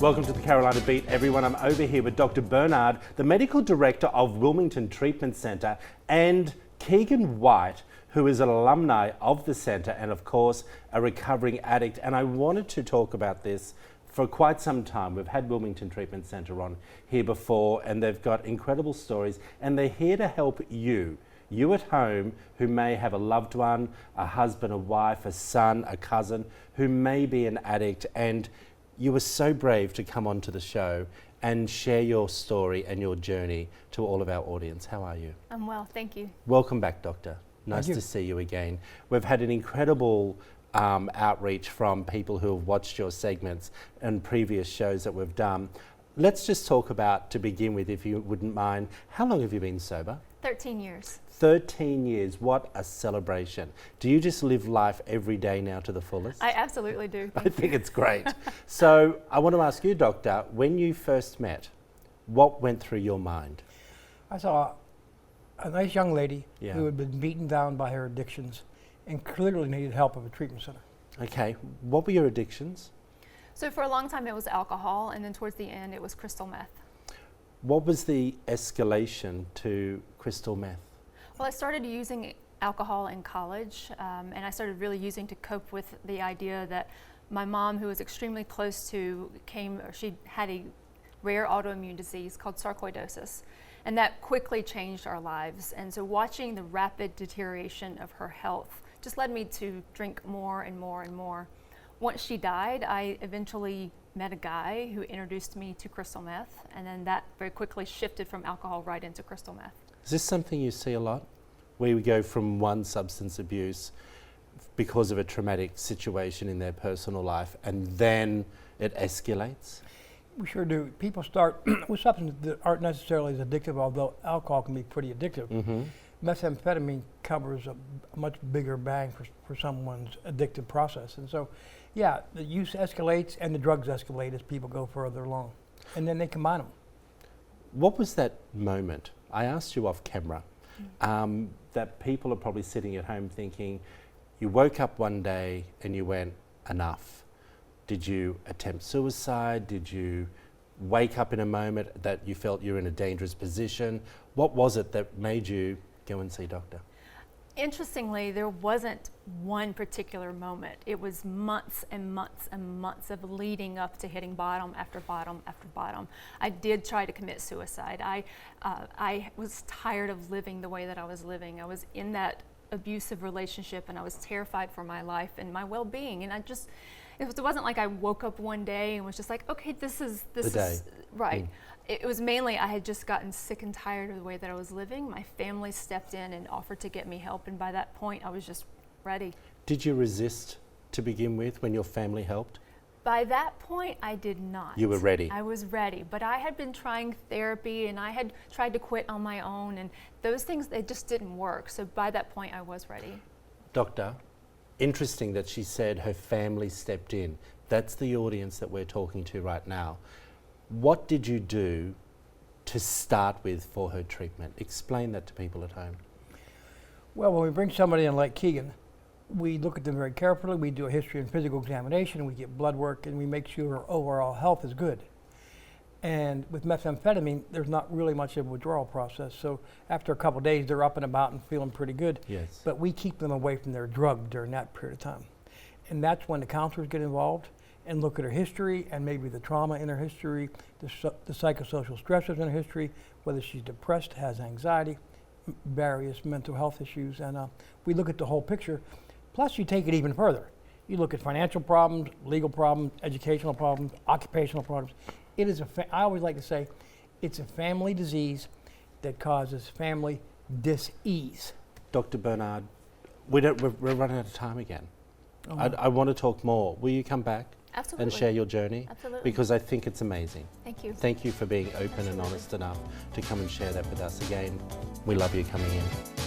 Welcome to the Carolina Beat, everyone. I'm over here with Dr. Bernard, the Medical Director of Wilmington Treatment Centre, and Keegan White, who is an alumni of the centre and, of course, a recovering addict. And I wanted to talk about this for quite some time. We've had Wilmington Treatment Centre on here before, and they've got incredible stories, and they're here to help you at home who may have a loved one, a husband, a wife, a son, a cousin, who may be an addict. And you were so brave to come onto the show and share your story and your journey to all of our audience. How are you? I'm well, thank you. Welcome back, Doctor. Nice to see you again. We've had an incredible outreach from people who have watched your segments and previous shows that we've done. Let's just talk about, to begin with, if you wouldn't mind, how long have you been sober? 13 years. 13 years, what a celebration. Do you just live life every day now to the fullest? I absolutely do. I think it's great. So I want to ask you, Doctor, when you first met, what went through your mind? I saw a nice young lady Yeah. who had been beaten down by her addictions and clearly needed help of a treatment center. Okay, what were your addictions? So for a long time it was alcohol, and then towards the end it was crystal meth. What was the escalation to crystal meth? Well, I started using alcohol in college, and I started really using to cope with the idea that my mom, who was extremely close to, she had a rare autoimmune disease called sarcoidosis, and that quickly changed our lives. And so watching the rapid deterioration of her health just led me to drink more and more and more. Once she died, I eventually met a guy who introduced me to crystal meth, and then that very quickly shifted from alcohol right into crystal meth. Is this something you see a lot, where we go from one substance abuse because of a traumatic situation in their personal life and then it escalates? We sure do. People start with substances that aren't necessarily as addictive, although alcohol can be pretty addictive. Mm-hmm. Methamphetamine covers a much bigger bang for someone's addictive process. And so, yeah, the use escalates and the drugs escalate as people go further along. And then they combine them. What was that moment? I asked you off camera that people are probably sitting at home thinking, you woke up one day and you went, enough. Did you attempt suicide? Did you wake up in a moment that you felt you were in a dangerous position? What was it that made you go and see a doctor? Interestingly, there wasn't one particular moment. It was months and months and months of leading up to hitting bottom after bottom after bottom. I did try to commit suicide. I was tired of living the way that I was living. I was in that abusive relationship and I was terrified for my life and my well-being. And it wasn't like I woke up one day and was just like, okay, this is right. It was mainly I had just gotten sick and tired of the way that I was living. My family stepped in and offered to get me help, and by that point I was just ready. Did you resist to begin with when your family helped? By that point I did not. You were ready? I was ready, but I had been trying therapy and I had tried to quit on my own, and those things, they just didn't work. So by that point I was ready. Doctor, interesting that she said her family stepped in. That's the audience that we're talking to right now. What did you do to start with for her treatment? Explain that to people at home. Well, when we bring somebody in like Keegan, we look at them very carefully. We do a history and physical examination. We get blood work, and we make sure her overall health is good. And with methamphetamine, there's not really much of a withdrawal process. So after a couple of days, they're up and about and feeling pretty good. Yes. But we keep them away from their drug during that period of time. And that's when the counselors get involved and look at her history and maybe the trauma in her history, the psychosocial stressors in her history, whether she's depressed, has anxiety, various mental health issues. And we look at the whole picture. Plus, you take it even further. You look at financial problems, legal problems, educational problems, occupational problems. It is I always like to say, it's a family disease that causes family dis-ease. Dr. Bernard, we're running out of time again. Oh. I want to talk more. Will you come back? Absolutely. And share your journey? Absolutely. Because I think it's amazing. Thank you. Thank you for being open and honest enough to come and share that with us again. We love you coming in.